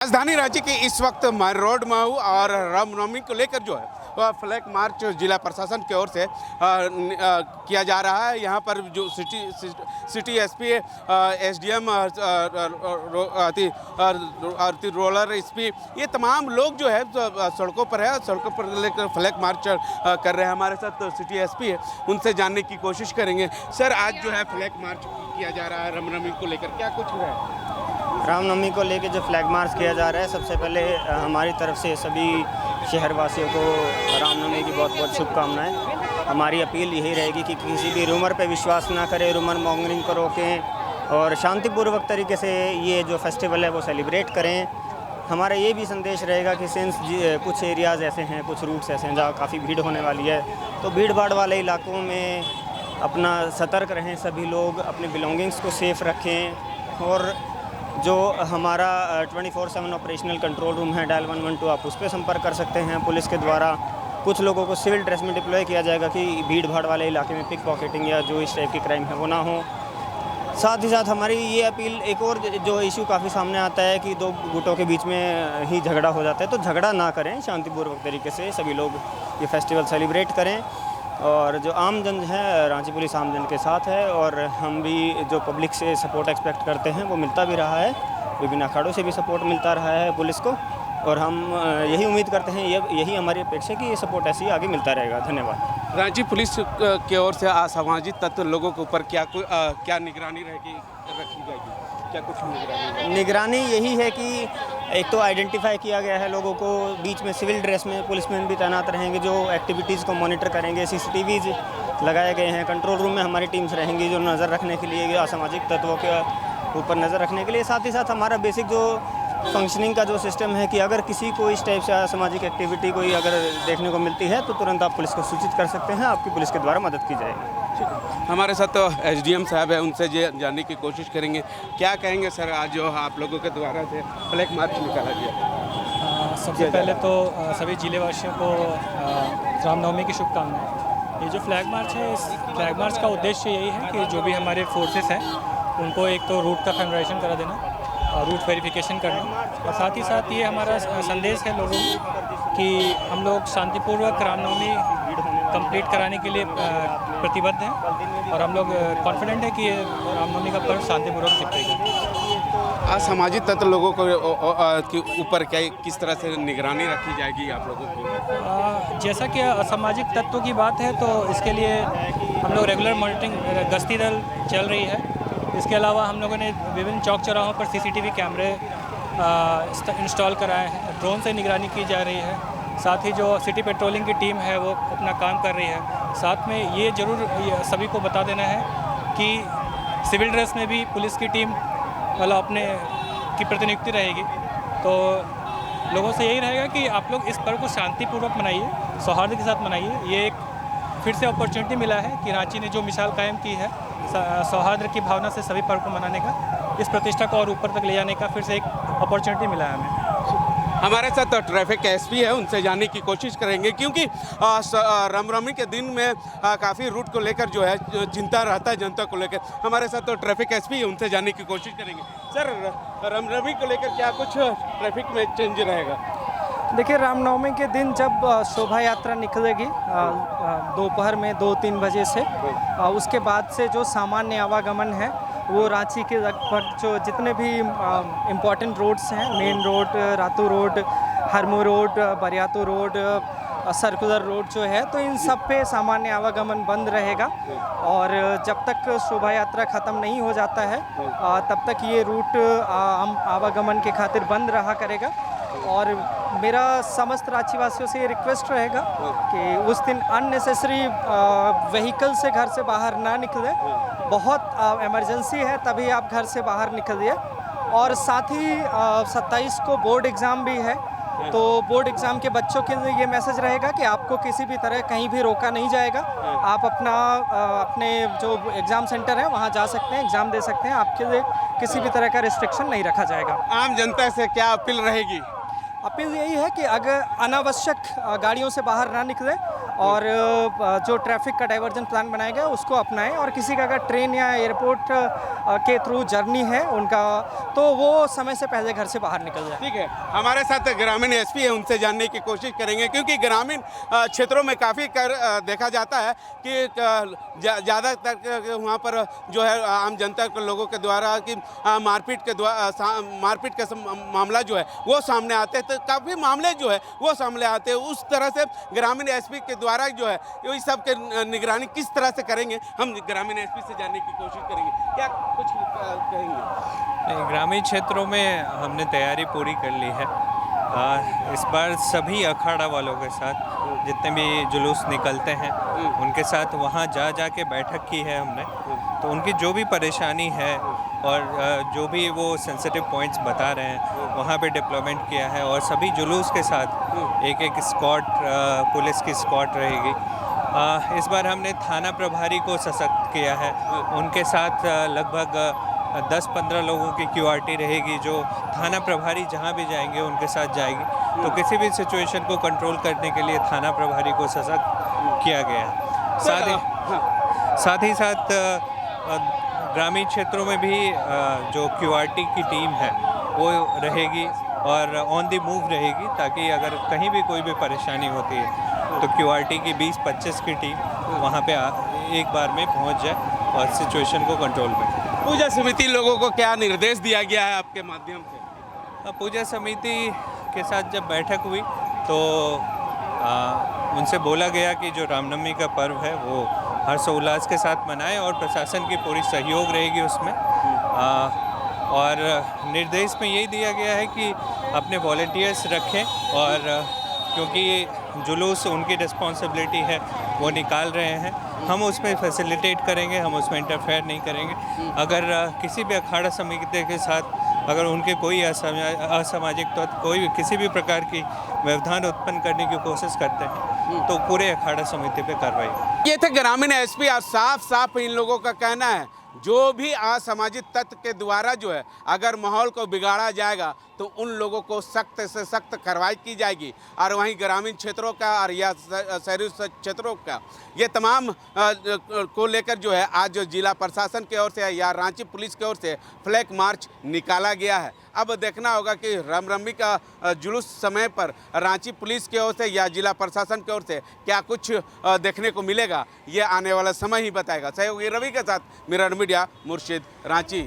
राजधानी रांची के इस वक्त मैं रोड में हूँ और रामनवमी को लेकर जो है वह फ्लैग मार्च जिला प्रशासन की ओर से किया जा रहा है। यहाँ पर जो city SP, SDM, roller SP, ये तमाम लोग जो है सड़कों पर है, सड़कों पर लेकर फ्लैग मार्च कर रहे हैं। हमारे साथ सिटी एसपी है, उनसे जानने की कोशिश करेंगे। सर, आज जो है फ्लैग मार्च किया जा रहा है रामनवमी को लेकर, क्या कुछ है? रामनवमी को लेकर जो फ्लैग मार्च किया जा रहा है, सबसे पहले हमारी तरफ से सभी शहरवासियों को रामनवमी की बहुत बहुत शुभकामनाएं। हमारी अपील यही रहेगी कि किसी भी रूमर पे विश्वास ना करें, रूमर मॉन्गरिंग को रोकें और शांतिपूर्वक तरीके से ये जो फेस्टिवल है वो सेलिब्रेट करें। हमारा ये भी संदेश रहेगा कि सिंस कुछ एरियाज़ ऐसे हैं, कुछ रूट्स ऐसे हैं जहाँ काफ़ी भीड़ होने वाली है, तो भीड़ भाड़ वाले इलाकों में अपना सतर्क रहें। सभी लोग अपने बिलोंगिंग्स को सेफ़ रखें और जो हमारा 24/7 ऑपरेशनल कंट्रोल रूम है डायल 112, आप उस पर संपर्क कर सकते हैं। पुलिस के द्वारा कुछ लोगों को सिविल ड्रेस में डिप्लॉय किया जाएगा कि भीड़ भाड़ वाले इलाके में पिक पॉकेटिंग या जो इस टाइप की क्राइम है वो ना हो। साथ ही साथ हमारी ये अपील, एक और जो इशू काफ़ी सामने आता है कि दो गुटों के बीच में ही झगड़ा हो जाता है, तो झगड़ा ना करें, शांतिपूर्वक तरीके से सभी लोग ये फेस्टिवल सेलिब्रेट करें। और जो आम जन है, रांची पुलिस आम जन के साथ है और हम भी जो पब्लिक से सपोर्ट एक्सपेक्ट करते हैं वो मिलता भी रहा है। विभिन्न अखाड़ों से भी सपोर्ट मिलता रहा है पुलिस को और हम यही उम्मीद करते हैं, यही हमारी अपेक्षा है कि ये सपोर्ट ऐसे ही आगे मिलता रहेगा। धन्यवाद। रांची पुलिस की ओर से असामाजिक तत्व लोगों के ऊपर क्या निगरानी रखी जाएगी? क्या कुछ निगरानी यही है कि एक तो आइडेंटिफाई किया गया है लोगों को, बीच में सिविल ड्रेस में पुलिसमैन भी तैनात रहेंगे जो एक्टिविटीज़ को मॉनिटर करेंगे। सीसीटीवीज लगाए गए हैं। कंट्रोल रूम में हमारी टीम्स रहेंगी जो नज़र रखने के लिए, असामाजिक तत्वों के ऊपर नज़र रखने के लिए। साथ ही साथ हमारा बेसिक जो फंक्शनिंग का जो सिस्टम है कि अगर किसी को इस टाइप से असामाजिक एक्टिविटी कोई अगर देखने को मिलती है तो तुरंत आप पुलिस को सूचित कर सकते हैं, आपकी पुलिस के द्वारा मदद की जाएगी। हमारे साथ तो एसडीएम साहब है, उनसे जानने की कोशिश करेंगे। क्या कहेंगे सर, आज जो आप लोगों के द्वारा से फ्लैग मार्च निकाला गया? सबसे पहले तो सभी जिलेवासियों को रामनवमी की शुभकामनाएं। ये जो फ्लैग मार्च है, इस फ्लैग मार्च का उद्देश्य यही है कि जो भी हमारे फोर्सेस हैं उनको एक तो रूट का फैमिलाइजेशन करा देना, रूट वेरिफिकेशन करना, और साथ ही साथ ये हमारा संदेश है लोगों को कि हम लोग शांतिपूर्वक रामनवमी कंप्लीट कराने के लिए प्रतिबद्ध हैं और हम लोग कॉन्फिडेंट है कि ये रामनवमी का पर्व शांतिपूर्वक निपटेगा। असामाजिक तत्व लोगों के ऊपर क्या किस तरह से निगरानी रखी जाएगी आप लोगों की? जैसा कि असामाजिक तत्वों की बात है तो इसके लिए हम लोग रेगुलर मॉनिटरिंग गश्ती दल चल रही है। इसके अलावा हम लोगों ने विभिन्न चौक चौराहों पर सीसीटीवी कैमरे इंस्टॉल कराए हैं। ड्रोन से निगरानी की जा रही है। साथ ही जो सिटी पेट्रोलिंग की टीम है वो अपना काम कर रही है। साथ में ये ज़रूर सभी को बता देना है कि सिविल ड्रेस में भी पुलिस की टीम वाला अपने की प्रतिनियुक्ति रहेगी। तो लोगों से यही रहेगा कि आप लोग इस पर्व को शांतिपूर्वक मनाइए, सौहार्द के साथ मनाइए। ये एक फिर से अपॉर्चुनिटी मिला है कि रांची ने जो मिसाल कायम की है सौहार्द की भावना से सभी पर्व को मनाने का, इस प्रतिष्ठा को और ऊपर तक ले जाने का फिर से एक अपॉर्चुनिटी मिला है हमें। हमारे साथ ट्रैफिक एसपी है, उनसे जानने की कोशिश करेंगे क्योंकि रामनवमी के दिन में काफ़ी रूट को लेकर जो है चिंता रहता है जनता को लेकर। हमारे साथ तो ट्रैफिक एसपी है, उनसे जानने की कोशिश करेंगे। सर, रामनवमी को लेकर क्या कुछ ट्रैफिक में चेंज रहेगा? देखिए, रामनवमी के दिन जब शोभा यात्रा निकलेगी दोपहर में 2-3 बजे से, उसके बाद से जो सामान्य आवागमन है वो रांची के लगभग जो जितने भी इम्पॉर्टेंट रोड्स हैं, main road, Ratu road, Harmu road, Bariatu road, circular road जो है, तो इन सब पे सामान्य आवागमन बंद रहेगा। और जब तक शोभा यात्रा ख़त्म नहीं हो जाता है तब तक ये रूट आवागमन के खातिर बंद रहा करेगा। और मेरा समस्त रांचीवासियों से ये रिक्वेस्ट रहेगा कि उस दिन अननेसेसरी व्हीकल से घर से बाहर ना निकले। बहुत इमरजेंसी है तभी आप घर से बाहर निकलिए। और साथ ही 27 को बोर्ड एग्ज़ाम भी है, तो बोर्ड एग्ज़ाम के बच्चों के लिए ये मैसेज रहेगा कि आपको किसी भी तरह कहीं भी रोका नहीं जाएगा। आप अपने जो एग्ज़ाम सेंटर है वहाँ जा सकते हैं, एग्ज़ाम दे सकते हैं। आपके लिए किसी भी तरह का रिस्ट्रिक्शन नहीं रखा जाएगा। आम जनता से क्या अपील रहेगी? अपील यही है कि अगर अनावश्यक गाड़ियों से बाहर ना निकले और जो ट्रैफिक का डाइवर्जन प्लान बनाया गया उसको अपनाएं। और किसी का अगर ट्रेन या एयरपोर्ट के थ्रू जर्नी है उनका, तो वो समय से पहले घर से बाहर निकल जाए। ठीक है, हमारे साथ ग्रामीण एसपी है, उनसे जानने की कोशिश करेंगे, क्योंकि ग्रामीण क्षेत्रों में काफ़ी देखा जाता है कि ज़्यादातर वहाँ पर जो है आम जनता के लोगों के द्वारा कि मारपीट का मामला जो है वो सामने आते हैं, तो काफ़ी मामले जो है वो सामने आते हैं। उस तरह से ग्रामीण एसपी के द्वारा जो है इस सब के निगरानी किस तरह से करेंगे, हम ग्रामीण एसपी से जानने की कोशिश करेंगे। क्या कुछ कहेंगे? नहीं, ग्रामीण क्षेत्रों में हमने तैयारी पूरी कर ली है। इस बार सभी अखाड़ा वालों के साथ जितने भी जुलूस निकलते हैं उनके साथ वहाँ जा के बैठक की है हमने, तो उनकी जो भी परेशानी है और जो भी वो सेंसिटिव पॉइंट्स बता रहे हैं वहाँ पे डिप्लॉयमेंट किया है, और सभी जुलूस के साथ एक स्क्वाड पुलिस की स्क्वाड रहेगी। इस बार हमने थाना प्रभारी को सशक्त किया है, उनके साथ लगभग 10-15 लोगों की क्यूआरटी रहेगी, जो थाना प्रभारी जहां भी जाएंगे उनके साथ जाएगी। तो किसी भी सिचुएशन को कंट्रोल करने के लिए थाना प्रभारी को सशक्त किया गया है। साथ ही साथ ग्रामीण क्षेत्रों में भी जो क्यूआरटी की टीम है वो रहेगी और ऑन द मूव रहेगी, ताकि अगर कहीं भी कोई भी परेशानी होती है तो क्यूआरटी की 20-25 की टीम वहाँ पे एक बार में पहुँच जाए और सिचुएशन को कंट्रोल में। पूजा समिति लोगों को क्या निर्देश दिया गया है आपके माध्यम से? पूजा समिति के साथ जब बैठक हुई तो उनसे बोला गया कि जो रामनवमी का पर्व है वो हर्षोल्लास के साथ मनाएं और प्रशासन की पूरी सहयोग रहेगी उसमें। और निर्देश में यही दिया गया है कि अपने वॉलंटियर्स रखें, और क्योंकि जुलूस उनकी रिस्पॉन्सिबिलिटी है, वो निकाल रहे हैं, हम उसमें फैसिलिटेट करेंगे, हम उसमें इंटरफेयर नहीं करेंगे। अगर किसी भी अखाड़ा समिति के साथ अगर उनके कोई असामाजिक तत्व कोई किसी भी प्रकार की व्यवधान उत्पन्न करने की कोशिश करते हैं तो पूरे अखाड़ा समिति पे कार्रवाई। ये थे ग्रामीण एसपी, और साफ इन लोगों का कहना है जो भी असामाजिक तत्व के द्वारा जो है अगर माहौल को बिगाड़ा जाएगा तो उन लोगों को सख्त से सख्त कार्रवाई की जाएगी। और वहीं ग्रामीण क्षेत्रों का और या शहरी क्षेत्रों का ये तमाम को लेकर जो है आज जिला प्रशासन की ओर से या रांची पुलिस की ओर से फ्लैग मार्च निकाला गया है। अब देखना होगा कि रामनवमी का जुलूस समय पर रांची पुलिस की ओर से या जिला प्रशासन की ओर से क्या कुछ देखने को मिलेगा, ये आने वाला समय ही बताएगा। सहयोगी रवि के साथ मिरर मीडिया, मुर्शिद, रांची।